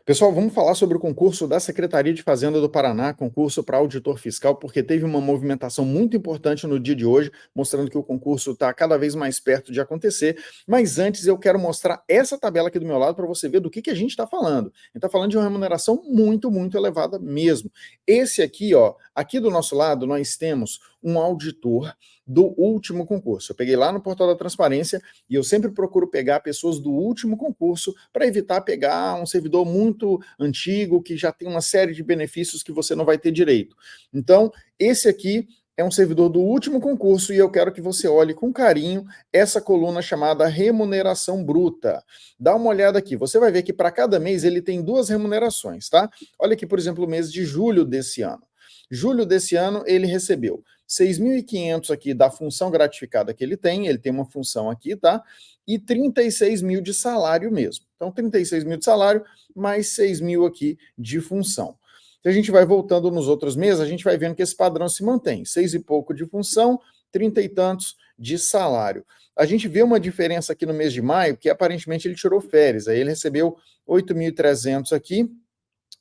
Pessoal, vamos falar sobre o concurso da Secretaria de Fazenda do Paraná, concurso para auditor fiscal, porque teve uma movimentação muito importante no dia de hoje, mostrando que o concurso está cada vez mais perto de acontecer. Mas antes eu quero mostrar essa tabela aqui do meu lado para você ver do que a gente está falando. A gente está falando de uma remuneração muito, muito elevada mesmo. Esse aqui, ó, aqui do nosso lado, nós temos um auditor do último concurso. Eu peguei lá no portal da transparência e eu sempre procuro pegar pessoas do último concurso para evitar pegar um servidor muito antigo que já tem uma série de benefícios que você não vai ter direito. Então, esse aqui é um servidor do último concurso e eu quero que você olhe com carinho essa coluna chamada remuneração bruta. Dá uma olhada aqui, você vai ver que para cada mês ele tem duas remunerações, tá? Olha aqui, por exemplo, o mês de julho desse ano. Julho desse ano ele recebeu 6.500 aqui da função gratificada que ele tem uma função aqui, tá? E 36 mil de salário mesmo. Então, 36 mil de salário, mais 6 mil aqui de função. Se a gente vai voltando nos outros meses, a gente vai vendo que esse padrão se mantém. 6 e pouco de função, 30 e tantos de salário. A gente vê uma diferença aqui no mês de maio, que aparentemente ele tirou férias. Aí ele recebeu 8.300 aqui,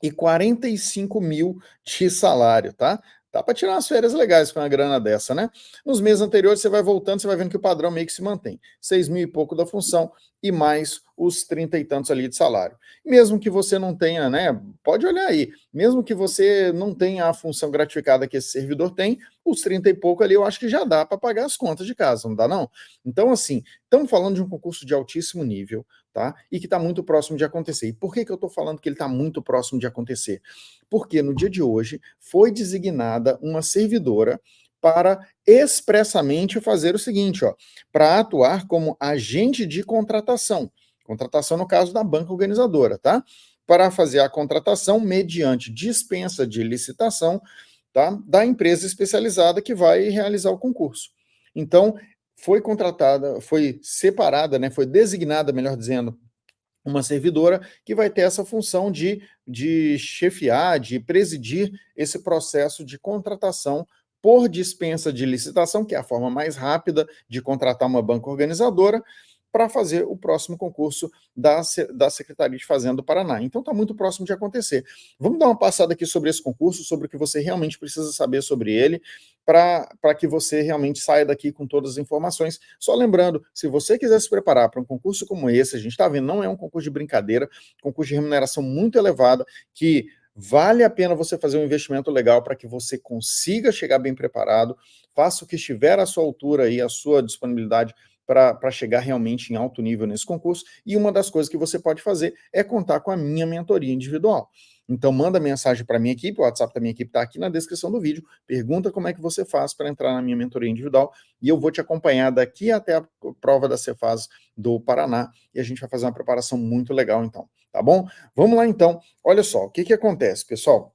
e 45 mil de salário, tá? Dá para tirar umas férias legais com uma grana dessa, né? Nos meses anteriores, você vai voltando, você vai vendo que o padrão meio que se mantém. 6 mil e pouco da função e mais os 30 e tantos ali de salário. Mesmo que você não tenha, né? Pode olhar aí. Mesmo que você não tenha a função gratificada que esse servidor tem, os 30 e pouco ali eu acho que já dá para pagar as contas de casa, não dá não? Então, assim, estamos falando de um concurso de altíssimo nível, tá? E que está muito próximo de acontecer. E por que eu estou falando que ele está muito próximo de acontecer? Porque no dia de hoje foi designada uma servidora para expressamente fazer o seguinte, ó, para atuar como agente de contratação. Contratação no caso da banca organizadora, tá? Para fazer a contratação mediante dispensa de licitação, tá? Da empresa especializada que vai realizar o concurso. Então, foi contratada, foi separada, né, foi designada, melhor dizendo, uma servidora que vai ter essa função de chefiar, de presidir esse processo de contratação por dispensa de licitação, que é a forma mais rápida de contratar uma banca organizadora, para fazer o próximo concurso da Secretaria de Fazenda do Paraná. Então está muito próximo de acontecer. Vamos dar uma passada aqui sobre esse concurso, sobre o que você realmente precisa saber sobre ele, para que você realmente saia daqui com todas as informações. Só lembrando, se você quiser se preparar para um concurso como esse, a gente está vendo, não é um concurso de brincadeira, concurso de remuneração muito elevada, que vale a pena você fazer um investimento legal para que você consiga chegar bem preparado, faça o que estiver à sua altura e à sua disponibilidade para chegar realmente em alto nível nesse concurso. E uma das coisas que você pode fazer é contar com a minha mentoria individual. Então, manda mensagem para a minha equipe, o WhatsApp da minha equipe está aqui na descrição do vídeo, pergunta como é que você faz para entrar na minha mentoria individual e eu vou te acompanhar daqui até a prova da Cefaz do Paraná e a gente vai fazer uma preparação muito legal então, tá bom? Vamos lá então, olha só, o que acontece, pessoal?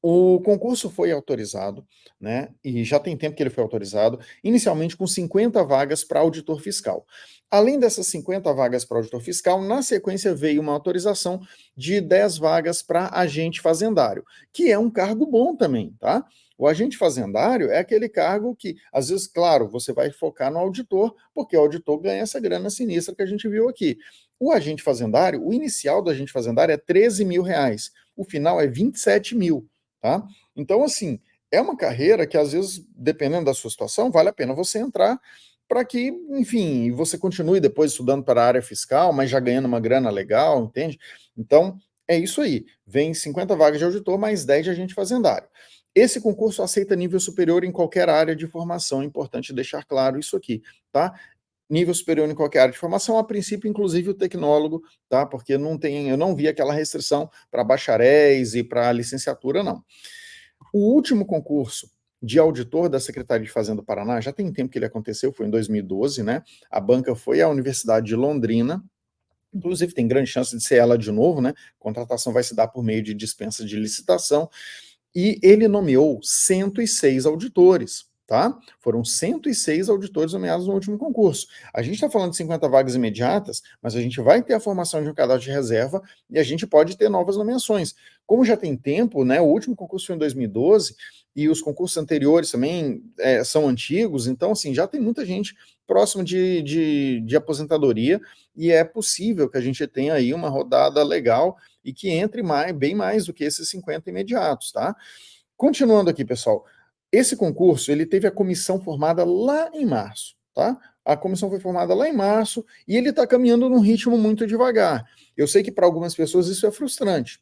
O concurso foi autorizado, né? E já tem tempo que ele foi autorizado, inicialmente com 50 vagas para auditor fiscal. Além dessas 50 vagas para auditor fiscal, na sequência veio uma autorização de 10 vagas para agente fazendário, que é um cargo bom também, tá? O agente fazendário é aquele cargo que, às vezes, claro, você vai focar no auditor, porque o auditor ganha essa grana sinistra que a gente viu aqui. O agente fazendário, o inicial do agente fazendário é 13 mil reais, o final é 27 mil. Tá? Então, assim, é uma carreira que, às vezes, dependendo da sua situação, vale a pena você entrar para que, enfim, você continue depois estudando para a área fiscal, mas já ganhando uma grana legal, entende? Então, é isso aí. Vem 50 vagas de auditor, mais 10 de agente fazendário. Esse concurso aceita nível superior em qualquer área de formação, é importante deixar claro isso aqui, tá? Nível superior em qualquer área de formação, a princípio, inclusive o tecnólogo, tá? Porque não tem, eu não vi aquela restrição para bacharéis e para licenciatura, não. O último concurso de auditor da Secretaria de Fazenda do Paraná, já tem tempo que ele aconteceu, foi em 2012, né? A banca foi à Universidade de Londrina, inclusive tem grande chance de ser ela de novo, né? A contratação vai se dar por meio de dispensa de licitação, e ele nomeou 106 auditores, tá? Foram 106 auditores nomeados no último concurso. A gente está falando de 50 vagas imediatas, mas a gente vai ter a formação de um cadastro de reserva e a gente pode ter novas nomeações. Como já tem tempo, né? O último concurso foi em 2012 e os concursos anteriores também são antigos, então, assim, já tem muita gente próximo de aposentadoria e é possível que a gente tenha aí uma rodada legal e que entre bem mais do que esses 50 imediatos, tá? Continuando aqui, pessoal, esse concurso, ele teve a comissão formada lá em março, tá? A comissão foi formada lá em março e ele está caminhando num ritmo muito devagar. Eu sei que para algumas pessoas isso é frustrante.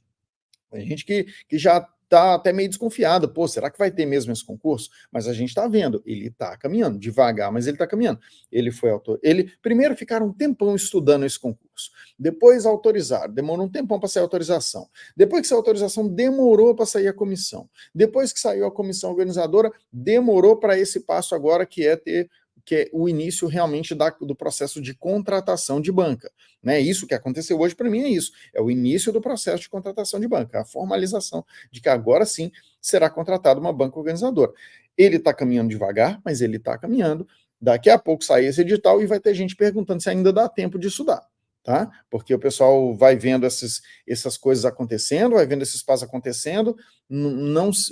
Tem gente que já está até meio desconfiada. Pô, será que vai ter mesmo esse concurso? Mas a gente está vendo, ele está caminhando, devagar, mas ele está caminhando. Ele foi autor. Ele primeiro ficaram um tempão estudando esse concurso. Depois autorizaram, demorou um tempão para sair a autorização. Depois que saiu a autorização, demorou para sair a comissão. Depois que saiu a comissão organizadora, demorou para esse passo agora, que é o início realmente do processo de contratação de banca. Né? Isso que aconteceu hoje para mim é isso. É o início do processo de contratação de banca, a formalização de que agora sim será contratada uma banca organizadora. Ele está caminhando devagar, mas ele está caminhando. Daqui a pouco sai esse edital e vai ter gente perguntando se ainda dá tempo de estudar. Tá? Porque o pessoal vai vendo essas coisas acontecendo, vai vendo esses passos acontecendo,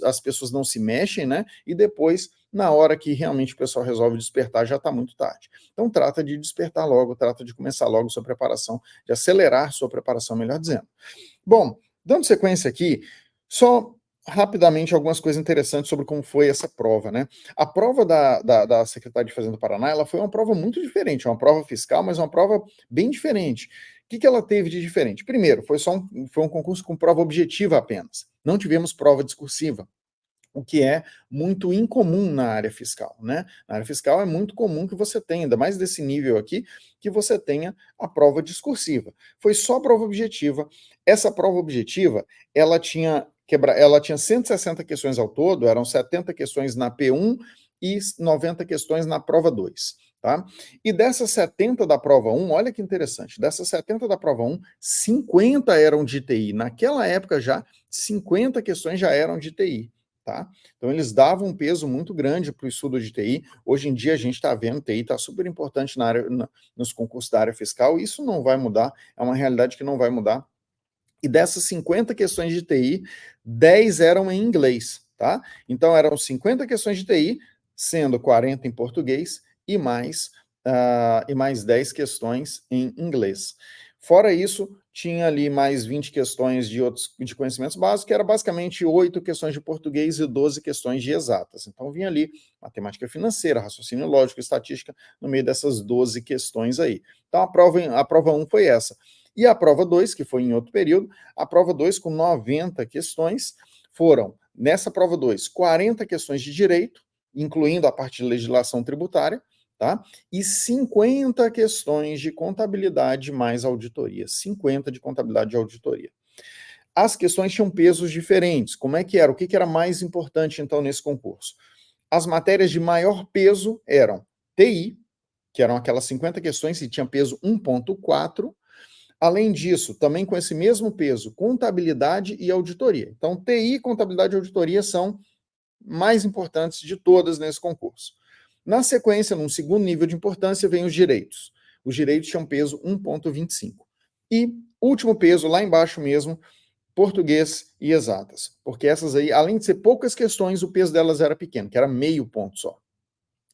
as pessoas não se mexem, né? E depois, na hora que realmente o pessoal resolve despertar, já está muito tarde. Então trata de despertar logo, trata de começar logo sua preparação, de acelerar sua preparação, melhor dizendo. Bom, dando sequência aqui, só rapidamente algumas coisas interessantes sobre como foi essa prova, né? A prova da Secretaria de Fazenda do Paraná, ela foi uma prova muito diferente, uma prova fiscal, mas uma prova bem diferente. O que ela teve de diferente? Primeiro, foi um concurso com prova objetiva apenas. Não tivemos prova discursiva, o que é muito incomum na área fiscal, né? Na área fiscal é muito comum que você tenha, ainda mais desse nível aqui, que você tenha a prova discursiva. Foi só prova objetiva. Essa prova objetiva, ela tinha 160 questões ao todo, eram 70 questões na P1 e 90 questões na prova 2. Tá? E dessas 70 da prova 1, olha que interessante, dessas 70 da prova 1, 50 eram de TI. Naquela época já, 50 questões já eram de TI. Tá? Então eles davam um peso muito grande para o estudo de TI. Hoje em dia a gente está vendo, TI está super importante nos concursos da área fiscal, e isso não vai mudar, é uma realidade que não vai mudar. E dessas 50 questões de TI, 10 eram em inglês, tá? Então eram 50 questões de TI, sendo 40 em português e mais 10 questões em inglês. Fora isso, tinha ali mais 20 questões de conhecimentos básicos, que era basicamente 8 questões de português e 12 questões de exatas. Então vinha ali matemática financeira, raciocínio lógico, estatística, no meio dessas 12 questões aí. Então a prova 1 foi essa. E a prova 2, que foi em outro período, a prova 2 com 90 questões, foram, nessa prova 2, 40 questões de direito, incluindo a parte de legislação tributária, tá? E 50 questões de contabilidade mais auditoria. 50 de contabilidade e auditoria. As questões tinham pesos diferentes. Como é que era? O que era mais importante, então, nesse concurso? As matérias de maior peso eram TI, que eram aquelas 50 questões e tinha peso 1,4. Além disso, também com esse mesmo peso, contabilidade e auditoria. Então, TI, contabilidade e auditoria são mais importantes de todas nesse concurso. Na sequência, num segundo nível de importância, vem os direitos. Os direitos tinham peso 1,25. E último peso, lá embaixo mesmo, português e exatas. Porque essas aí, além de ser poucas questões, o peso delas era pequeno, que era meio ponto só.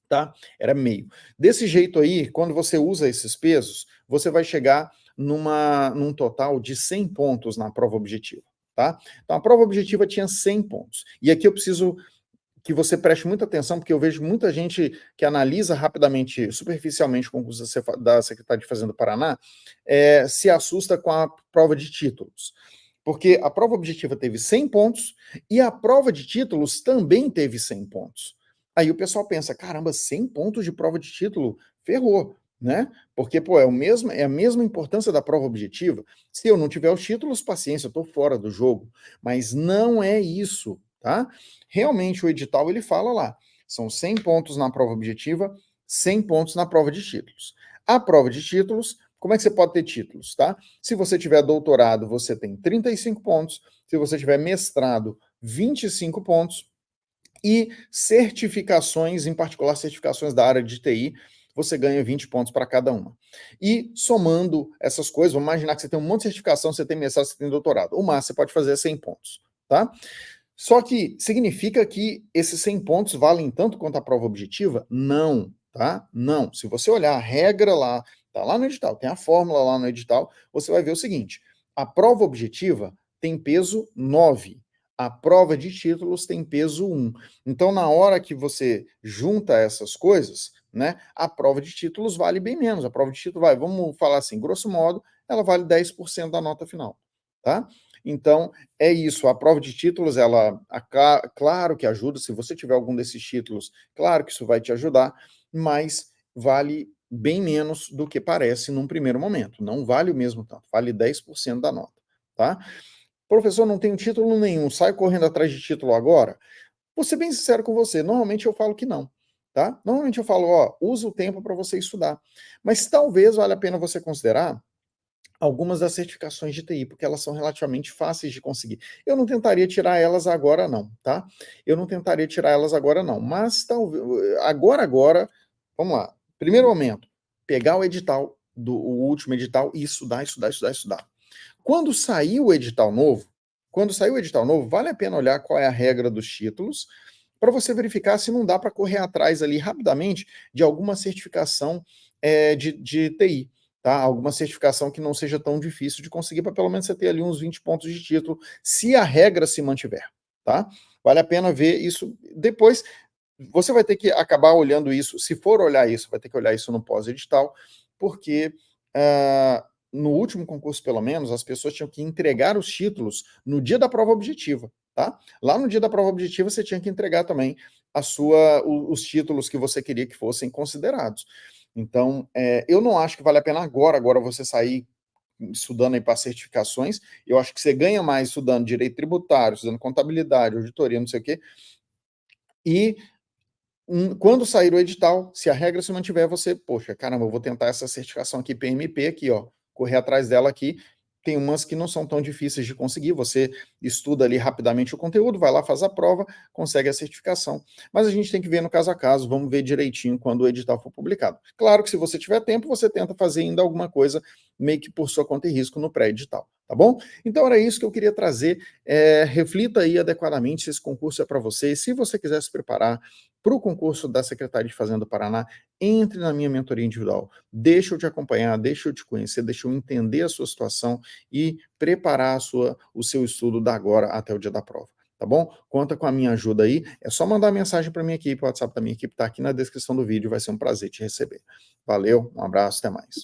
Tá? Era meio. Desse jeito aí, quando você usa esses pesos, você vai chegar num total de 100 pontos na prova objetiva. Tá? Então, a prova objetiva tinha 100 pontos. E aqui eu preciso que você preste muita atenção, porque eu vejo muita gente que analisa rapidamente, superficialmente, o concurso da Secretaria de Fazenda do Paraná, se assusta com a prova de títulos. Porque a prova objetiva teve 100 pontos e a prova de títulos também teve 100 pontos. Aí o pessoal pensa, caramba, 100 pontos de prova de título? Ferrou, né? Porque, pô, é a mesma importância da prova objetiva. Se eu não tiver os títulos, paciência, eu estou fora do jogo. Mas não é isso, tá? Realmente o edital, ele fala lá, são 100 pontos na prova objetiva, 100 pontos na prova de títulos. A prova de títulos, como é que você pode ter títulos, tá? Se você tiver doutorado, você tem 35 pontos. Se você tiver mestrado, 25 pontos. E certificações, em particular certificações da área de TI, você ganha 20 pontos para cada uma. E somando essas coisas, vamos imaginar que você tem um monte de certificação, você tem mestrado, você tem doutorado. O máximo você pode fazer 100 pontos, tá? Só que significa que esses 100 pontos valem tanto quanto a prova objetiva? Não, tá? Não. Se você olhar a regra lá, tá lá no edital, tem a fórmula lá no edital, você vai ver o seguinte: A prova objetiva tem peso 9. A prova de títulos tem peso 1. Então, na hora que você junta essas coisas, né, a prova de títulos vale bem menos. A prova de título vamos falar assim, grosso modo, ela vale 10% da nota final, tá? Então, é isso. A prova de títulos, claro que ajuda. Se você tiver algum desses títulos, claro que isso vai te ajudar, mas vale bem menos do que parece num primeiro momento. Não vale o mesmo tanto, vale 10% da nota, tá? Professor, não tenho título nenhum, sai correndo atrás de título agora? Vou ser bem sincero com você, normalmente eu falo que não, tá? Normalmente eu falo, ó, usa o tempo para você estudar. Mas talvez valha a pena você considerar algumas das certificações de TI, porque elas são relativamente fáceis de conseguir. Eu não tentaria tirar elas agora não, tá? Eu não tentaria tirar elas agora não, mas talvez agora, vamos lá. Primeiro momento, pegar o edital o último edital e estudar, estudar, estudar, estudar. Quando sair o edital novo, vale a pena olhar qual é a regra dos títulos, para você verificar se não dá para correr atrás ali rapidamente de alguma certificação de TI. Tá? Alguma certificação que não seja tão difícil de conseguir, para pelo menos você ter ali uns 20 pontos de título, se a regra se mantiver. Tá? Vale a pena ver isso. Depois, você vai ter que acabar olhando isso, se for olhar isso, vai ter que olhar isso no pós-edital, porque no último concurso, pelo menos, as pessoas tinham que entregar os títulos no dia da prova objetiva, tá? Lá no dia da prova objetiva, você tinha que entregar também os títulos que você queria que fossem considerados. Então, eu não acho que vale a pena agora você sair estudando aí para certificações. Eu acho que você ganha mais estudando direito tributário, estudando contabilidade, auditoria, não sei o quê. E quando sair o edital, se a regra se mantiver, você, poxa, caramba, eu vou tentar essa certificação aqui, PMP, aqui, ó, correr atrás dela aqui. Tem umas que não são tão difíceis de conseguir, você estuda ali rapidamente o conteúdo, vai lá, faz a prova, consegue a certificação. Mas a gente tem que ver no caso a caso, vamos ver direitinho quando o edital for publicado. Claro que se você tiver tempo, você tenta fazer ainda alguma coisa meio que por sua conta e risco no pré-edital, tá bom? Então era isso que eu queria trazer. Reflita aí adequadamente se esse concurso é para você. E se você quiser se preparar para o concurso da Secretaria de Fazenda do Paraná, entre na minha mentoria individual. Deixa eu te acompanhar, deixa eu te conhecer, deixa eu entender a sua situação e preparar o seu estudo da agora até o dia da prova. Tá bom? Conta com a minha ajuda aí. É só mandar mensagem para minha equipe, o WhatsApp da minha equipe está aqui na descrição do vídeo. Vai ser um prazer te receber. Valeu, um abraço, até mais.